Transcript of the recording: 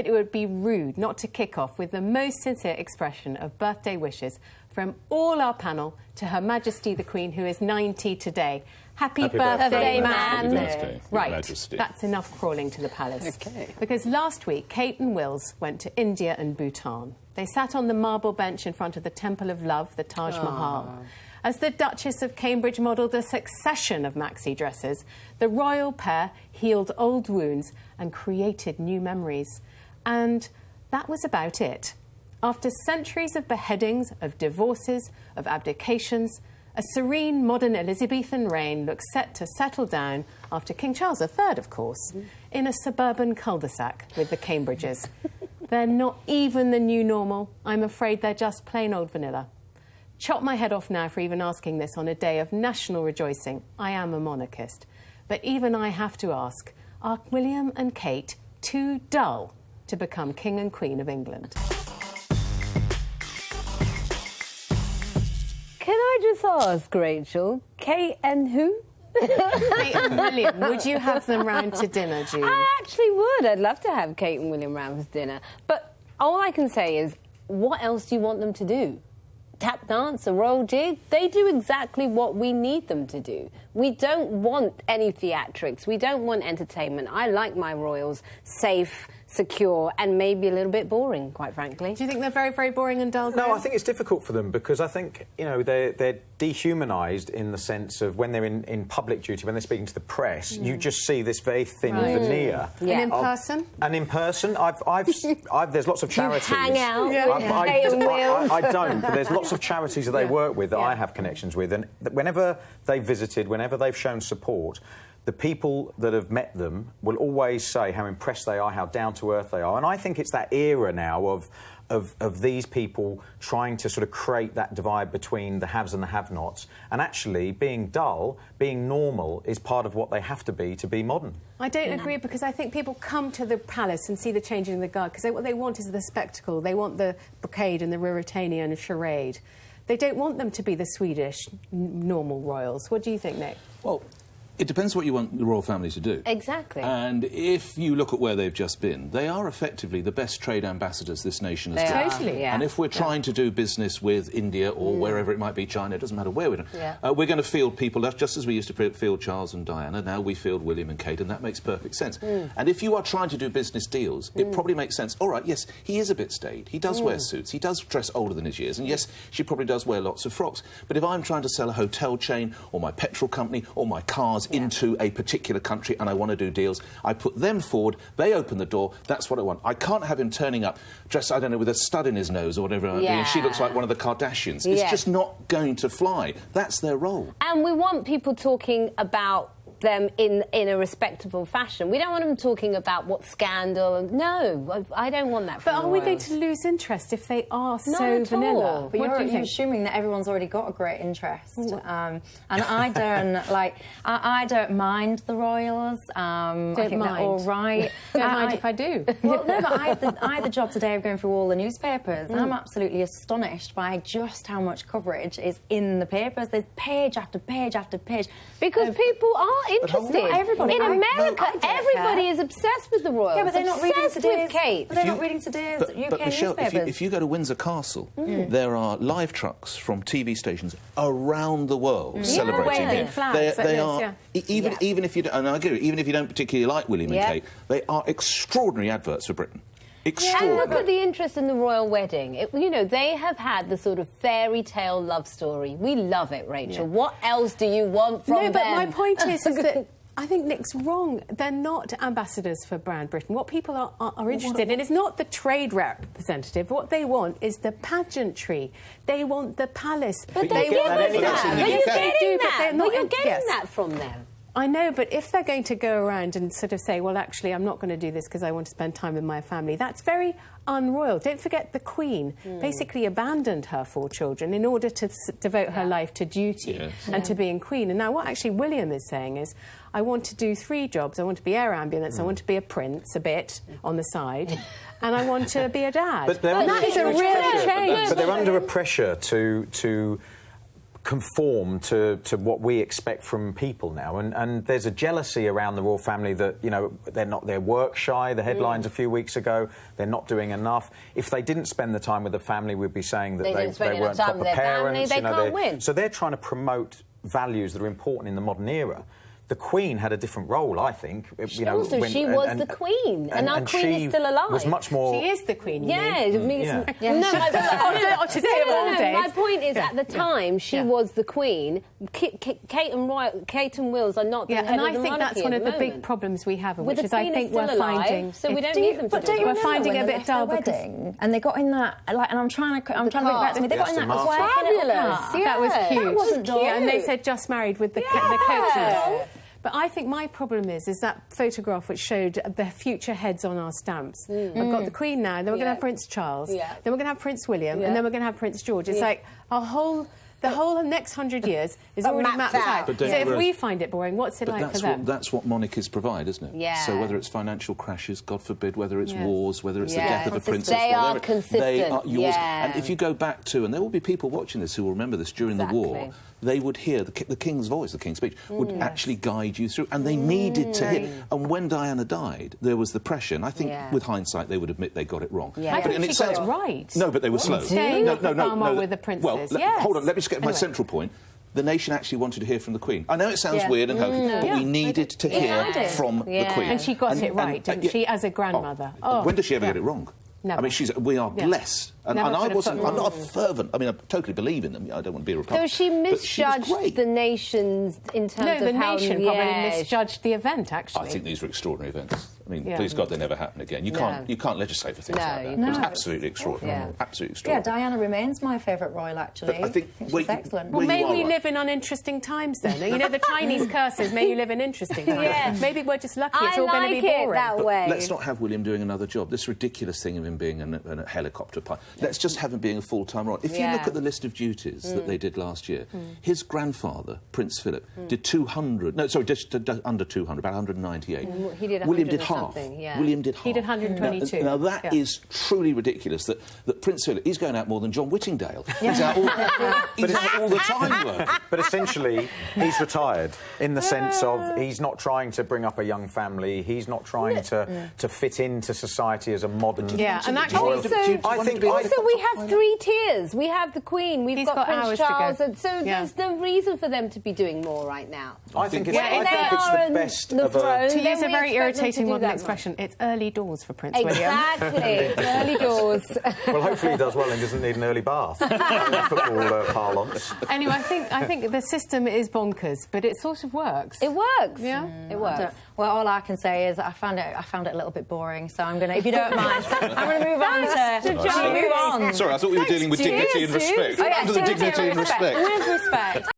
it would be rude not to kick off with the most sincere expression of birthday wishes from all our panel to Her Majesty the Queen, who is 90 today. Happy birthday, man. Happy birthday, Right, Majesty. that's enough crawling to the palace. OK. Because last week, Kate and Wills went to India and Bhutan. They sat on the marble bench in front of the Temple of Love, the Taj Mahal. As the Duchess of Cambridge modelled a succession of maxi dresses, the royal pair healed old wounds and created new memories. And that was about it. After centuries of beheadings, of divorces, of abdications, a serene modern Elizabethan reign looks set to settle down after King Charles III, of course, in a suburban cul-de-sac with the Cambridges. They're not even the new normal. I'm afraid they're just plain old vanilla. Chop my head off now for even asking this on a day of national rejoicing. I am a monarchist. But even I have to ask, are William and Kate too dull to become King and Queen of England? Can I just ask, Rachel, Kate and who? Kate and William, would you have them round to dinner, June? I actually would. I'd love to have Kate and William round for dinner. But all I can say is, what else do you want them to do? Tap dance, a royal jig? They do exactly what we need them to do. We don't want any theatrics. We don't want entertainment. I like my royals safe, secure, and maybe a little bit boring, quite frankly. Do you think they're very, very boring and dull? No, I think it's difficult for them because I think, you know, they're dehumanised in the sense of when they're in public duty, when they're speaking to the press, you just see this very thin veneer. Yeah. And in person? And in person, there's lots of charities. You hang out with I Kate and Will. I don't, but there's lots of charities that they work with that I have connections with, and whenever they've visited, whenever they've shown support, the people that have met them will always say how impressed they are, how down-to-earth they are. And I think it's that era now of these people trying to sort of create that divide between the haves and the have-nots. And actually, being dull, being normal, is part of what they have to be modern. I don't agree, because I think people come to the palace and see the changing of the guard because what they want is the spectacle. They want the brocade and the Ruritania and charade. They don't want them to be the Swedish normal royals. What do you think, Nick? Well, it depends what you want the royal family to do. Exactly. And if you look at where they've just been, they are effectively the best trade ambassadors this nation has got. Totally, yeah. And if we're trying to do business with India or wherever it might be, China, it doesn't matter where we're doing, we're going to field people just as we used to field Charles and Diana. Now we field William and Kate, and that makes perfect sense. And if you are trying to do business deals, it probably makes sense. All right, yes, he is a bit staid. He does wear suits. He does dress older than his years. And yes, she probably does wear lots of frocks. But if I'm trying to sell a hotel chain or my petrol company or my cars into a particular country and I want to do deals, I put them forward, they open the door, that's what I want. I can't have him turning up dressed, I don't know, with a stud in his nose or whatever, and she looks like one of the Kardashians. It's just not going to fly. That's their role. And we want people talking about them in a respectable fashion. We don't want them talking about what scandal. No, I don't want that from But are we going to lose interest if they are so vanilla? But you're assuming that everyone's already got a great interest. And I don't, like, I don't mind the royals. I think they're all right. Don't mind if I do. Well, no, but I had the job today of going through all the newspapers, and I'm absolutely astonished by just how much coverage is in the papers. There's page after page after page. Because people are interested. Not everybody. In America, everybody is obsessed with the royals. Yeah, but they're not reading today's. Kate. But they're not reading today's UK Michelle, newspapers. if you go to Windsor Castle, there are live trucks from TV stations around the world celebrating waving it. flags They are even if you don't, and I agree, even if you don't particularly like William and Kate, they are extraordinary adverts for Britain. And look at the interest in the royal wedding. You know, they have had the sort of fairy tale love story. We love it, Rachel. What else do you want from them? No, but my point is that I think Nick's wrong. They're not ambassadors for Brand Britain. What people are interested in is not the trade representative. What they want is the pageantry. They want the palace. But they give us that. But you're getting that from them. I know, but if they're going to go around and sort of say, well, actually, I'm not going to do this because I want to spend time with my family, that's very unroyal. Don't forget the Queen basically abandoned her 4 children in order to devote her life to duty and to being Queen. And now what actually William is saying is, I want to do 3 jobs. I want to be air ambulance, I want to be a prince, a bit, on the side, and I want to be a dad. But that is a real change. But they're under a pressure to conform to what we expect from people now, and there's a jealousy around the royal family that, you know, they're work shy. The headlines a few weeks ago, they're not doing enough. If they didn't spend the time with the family, we'd be saying that they weren't proper parents. They can't win. So they're trying to promote values that are important in the modern era. The Queen had a different role, I think. She was the Queen, and our Queen is still alive. Was much more. She is the Queen. Yeah, it means. No, my point is, at the time, she was the Queen. Kate and Wills are not the head and of I the think that's one of the big problems we have, which is I think we're finding. So we don't need them to do it. We're finding it a bit dull because and they got in that, like, and I'm trying to bring it back to me. They got in that fabulous. That was cute. That wasn't cute. Yeah, and they said just married with the coach. But I think my problem is that photograph which showed the future heads on our stamps. We've got the Queen now, then we're going to have Prince Charles, then we're going to have Prince William, and then we're going to have Prince George. It's like the whole next 100 years is already mapped out. So if we find it boring, what's it like for them? That's what monarchies provide, isn't it? Yeah. So whether it's financial crashes, God forbid, whether it's wars, whether it's the death of a princess, they are consistent. They are yours. Yeah. And if you go back to, and there will be people watching this who will remember this during the war, they would hear the King's voice, the King's speech, would actually guide you through, and they needed to hear. And when Diana died, there was the pressure, and I think with hindsight they would admit they got it wrong. I think she got it right. No, but they were slow. No, with the princess. Well, hold on, let me just get my central point. The nation actually wanted to hear from the Queen. I know it sounds weird and hokey, but we needed to hear from the Queen. And she got it right, didn't she, as a grandmother? When does she ever get it wrong? Never. I mean, we are blessed. And I'm not a fervent... I mean, I totally believe in them. I don't want to be a Republican. So she misjudged the nations in terms of how... No, the nation probably misjudged the event, actually. I think these were extraordinary events. I mean, please God, they never happen again. You can't legislate for things like that. It was absolutely extraordinary. Absolutely extraordinary. Yeah, Diana remains my favourite royal, actually. I think she's excellent. Well, may we live in uninteresting times, then. You know, the Chinese curses, may you live in interesting times. Maybe we're just lucky it's all going to be boring. That way. Let's not have William doing another job. This ridiculous thing of him being a helicopter pilot. Let's just have him being a full-time royal. If you look at the list of duties that they did last year, his grandfather, Prince Philip, did 200... No, sorry, just under 200, about 198. He did 100 William did half. William did half. He did 122. Now that is truly ridiculous that Prince Philip, he's going out more than John Whittingdale. He's out all the time work. But essentially, he's retired in the sense of he's not trying to bring up a young family. He's not trying to fit into society as a modern... Yeah, and actually... Also, we have three tiers. We have the Queen, we've got Prince Charles, and so there's no reason for them to be doing more right now. I think it's the best of a... To use a very irritating modern expression, it's early doors for Prince William. Exactly, early doors. Well, hopefully he does well and doesn't need an early bath. Football parlance. Anyway, I think the system is bonkers, but it sort of works. It works. Yeah, it works. Well, all I can say is I found it a little bit boring, so I'm gonna, if you don't mind, I'm gonna move on. Sorry, I thought we were dealing with dignity and respect. Oh, yeah, Under the dignity and respect. With respect.